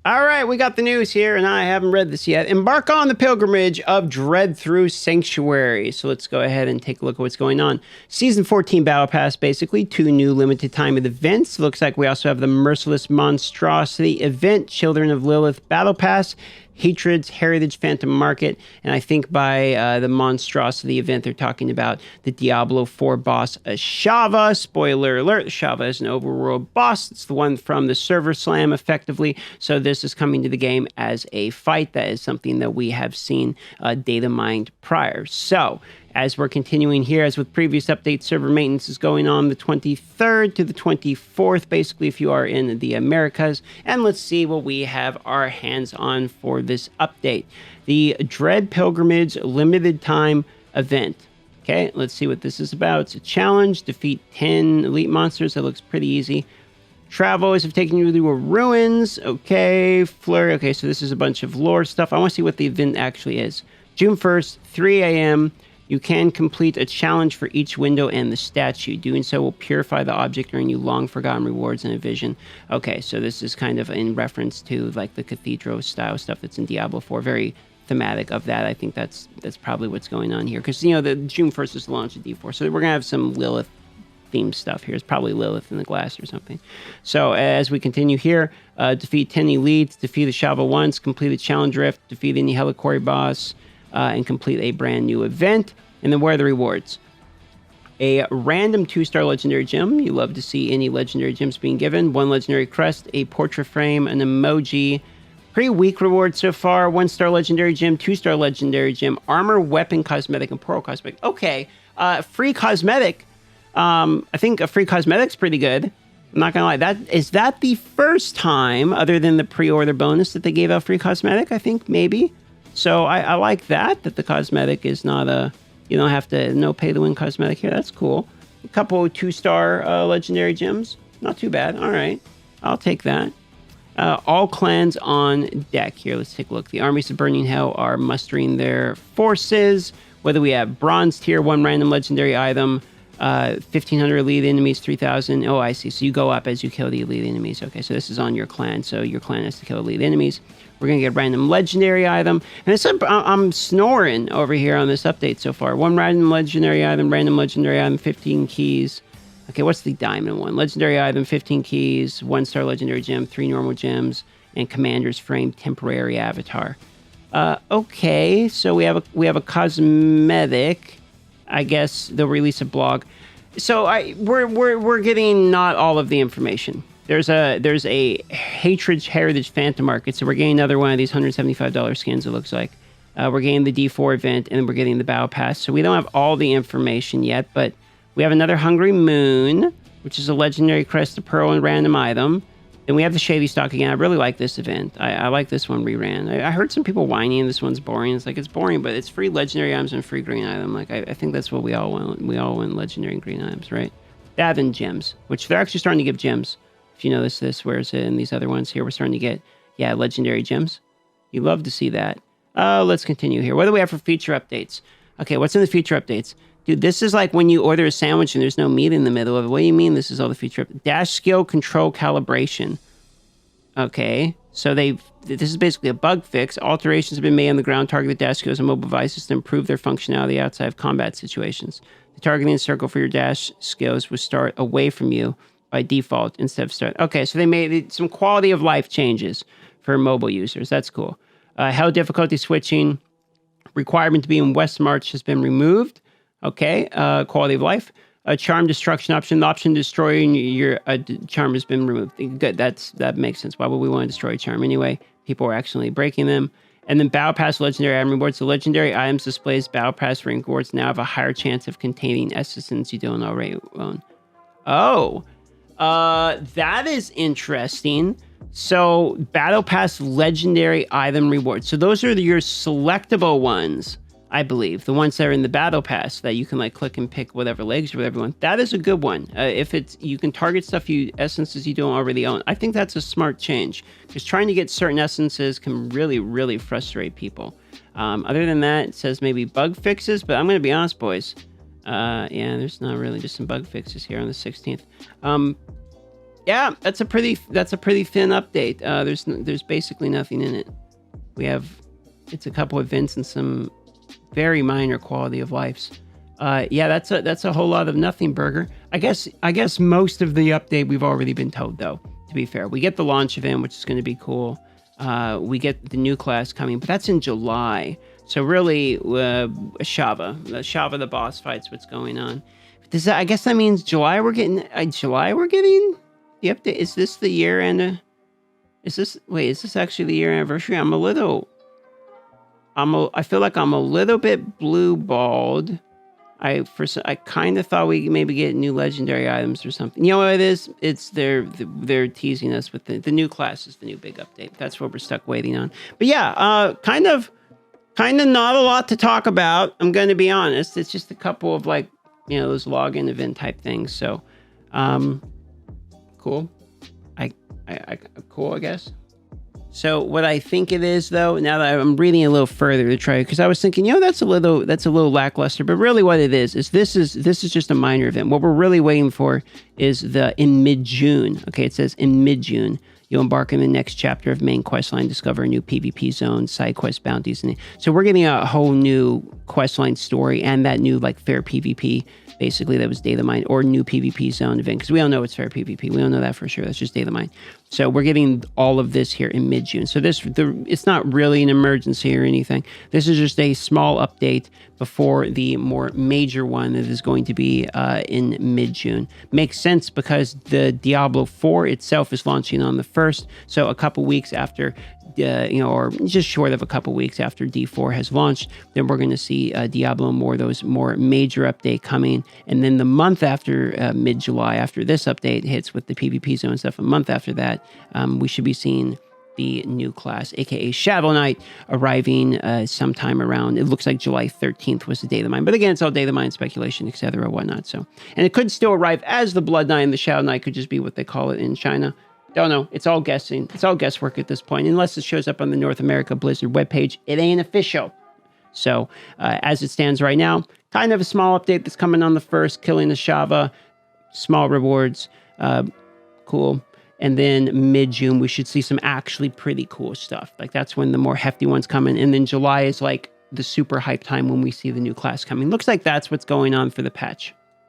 All right, we got the news here, and I haven't read this yet. Embark on the pilgrimage of dread through Sanctuary. So let's go ahead and take a look at what's going on. Season 14 Battle Pass, basically. 2 new limited time events. Looks like we also have the Merciless Monstrosity event, Children of Lilith Battle Pass, Hatred's Heritage Phantom Market, and I think by the Monstrosity event, they're talking about the Diablo 4 boss Ashava. Spoiler alert, Ashava is an overworld boss. It's the one from the server slam, effectively. So this is coming to the game as a fight. That is something that we have seen data mined prior. So as we're continuing here, as with previous updates, server maintenance is going on the 23rd to the 24th, basically, if you are in the Americas. And let's see what we have our hands on for this update. The Dread Pilgrimage limited time event. Okay, let's see what this is about. It's a challenge. Defeat 10 elite monsters. That looks pretty easy. Travelers have taken you to ruins. Okay, flurry. Okay, so this is a bunch of lore stuff. I want to see what the event actually is. June 1st, 3 a.m., you can complete a challenge for each window and the statue. Doing so will purify the object, earn you long-forgotten rewards and a vision. Okay, so this is kind of in reference to like the cathedral-style stuff that's in Diablo 4. Very thematic of that. I think that's probably what's going on here. Because, you know, the June 1st is the launch of D4, so we're going to have some Lilith-themed stuff here. It's probably Lilith in the glass or something. So as we continue here, defeat 10 elites, defeat the Shava once, complete a challenge rift, defeat any Helicory boss, and complete a brand new event. And then where are the rewards? A random 2-star legendary gem. You love to see any legendary gems being given. 1 legendary crest, a portrait frame, an emoji. Pretty weak reward so far. 1-star legendary gem, 2-star legendary gem, armor, weapon, cosmetic, and pearl cosmetic. Okay, free cosmetic. I think a free cosmetic's pretty good. I'm not gonna lie. Is that the first time, other than the pre-order bonus, that they gave out free cosmetic? I think maybe. So I like that the cosmetic is not a, you don't have to no pay to win cosmetic here. That's cool. A couple 2-star legendary gems. Not too bad. All right. I'll take that. All clans on deck here. Let's take a look. The armies of Burning Hell are mustering their forces. Whether we have bronze tier, 1 random legendary item, 1,500 elite enemies, 3,000. Oh, I see. So you go up as you kill the elite enemies. Okay, so this is on your clan. So your clan has to kill elite enemies. We're going to get a random legendary item. And I'm snoring over here on this update so far. 1 random legendary item, 15 keys. Okay, what's the diamond one? Legendary item, 15 keys, 1-star legendary gem, 3 normal gems, and commander's frame temporary avatar. Okay, so we have a cosmetic. I guess they'll release a blog. So we're getting not all of the information. There's a Hatred's Heritage Phantom Market, so we're getting another one of these $175 skins, it looks like. We're getting the D4 event, and then we're getting the Battle Pass. So we don't have all the information yet, but we have another Hungry Moon, which is a legendary crest, a pearl, and random item. Then we have the Shady Stock again. I really like this event. I like this one reran. I heard some people whining this one's boring. It's like, it's boring, but it's free legendary items and free green item. Like, I think that's what we all want. We all want legendary and green items, right? That and gems, which they're actually starting to give gems. If you notice this, whereas in these other ones here, we're starting to get, yeah, legendary gems. You love to see that. Let's continue here. What do we have for feature updates? Okay, what's in the feature updates? Dude, this is like when you order a sandwich and there's no meat in the middle of it. What do you mean this is all the feature updates? Dash skill control calibration. Okay, so this is basically a bug fix. Alterations have been made on the ground targeted dash skills and mobile devices to improve their functionality outside of combat situations. The targeting circle for your dash skills will start away from you by default instead of start. Okay, so they made some quality of life changes for mobile users. That's cool. Hell difficulty switching requirement to be in West March has been removed. Okay, quality of life. A charm destruction option. The option destroying your charm has been removed. Good, that makes sense. Why would we want to destroy a charm anyway? People are actually breaking them. And then Battle Pass legendary item rewards. The legendary items displays Battle Pass rank rewards now have a higher chance of containing essences you don't already own. Oh, that is interesting. So Battle Pass legendary item rewards. So those are your selectable ones, I believe. The ones that are in the Battle Pass that you can like click and pick whatever legs or whatever you want. That is a good one. If it's, you can target stuff essences you don't already own. I think that's a smart change. Because trying to get certain essences can really, really frustrate people. Other than that, it says maybe bug fixes, but I'm going to be honest, boys. Yeah, there's not really, just some bug fixes here on the 16th. Yeah, that's a pretty thin update. There's basically nothing in it. We have it's a couple events and some very minor quality of lives. Yeah, that's a whole lot of nothing, Burger. I guess most of the update we've already been told, though. To be fair, we get the launch event, which is going to be cool. We get the new class coming, but that's in July. So really, Shava, the boss fight's what's going on. I guess that means July we're getting the update. Is this the year end? Is this actually the year anniversary? I feel like I'm a little bit blue balled. I kind of thought we maybe get new legendary items or something. You know what it is? It's they're teasing us with the new class is the new big update. That's what we're stuck waiting on. But yeah, kind of not a lot to talk about. I'm going to be honest. It's just a couple of those login event type things. So, cool. Cool, I guess. So what I think it is, though, now that I'm reading a little further to try, because I was thinking, that's a little lackluster, but really what it is this is just a minor event. What we're really waiting for is in mid-June. Okay, it says in mid-June, you'll embark in the next chapter of main questline, discover a new PvP zone, side quest bounties, so we're getting a whole new questline story and that new fair PvP. Basically, that was data mine or new PvP zone event, because we don't know it's fair PvP. We don't know that for sure. That's just data mine. So we're getting all of this here in mid-June. So it's not really an emergency or anything. This is just a small update before the more major one that is going to be in mid-June. Makes sense because the Diablo 4 itself is launching on the 1st. So a couple weeks after, or just short of a couple weeks after D4 has launched, then we're going to see Diablo those more major update coming. And then the month after mid-July, after this update hits with the PvP zone stuff, a month after that, we should be seeing the new class, aka Shadow Knight, arriving sometime around, it looks like July 13th was the data mine. But again, it's all data mine speculation, etc., whatnot. So, and it could still arrive as the Blood Knight, and the Shadow Knight could just be what they call it in China. Don't know. It's all guessing. It's all guesswork at this point. Unless it shows up on the North America Blizzard webpage, it ain't official. So, as it stands right now, kind of a small update that's coming on the 1st, killing the Shava, small rewards, cool. And then mid-June, we should see some actually pretty cool stuff. That's when the more hefty ones come in. And then July is the super hype time when we see the new class coming. Looks like that's what's going on for the patch.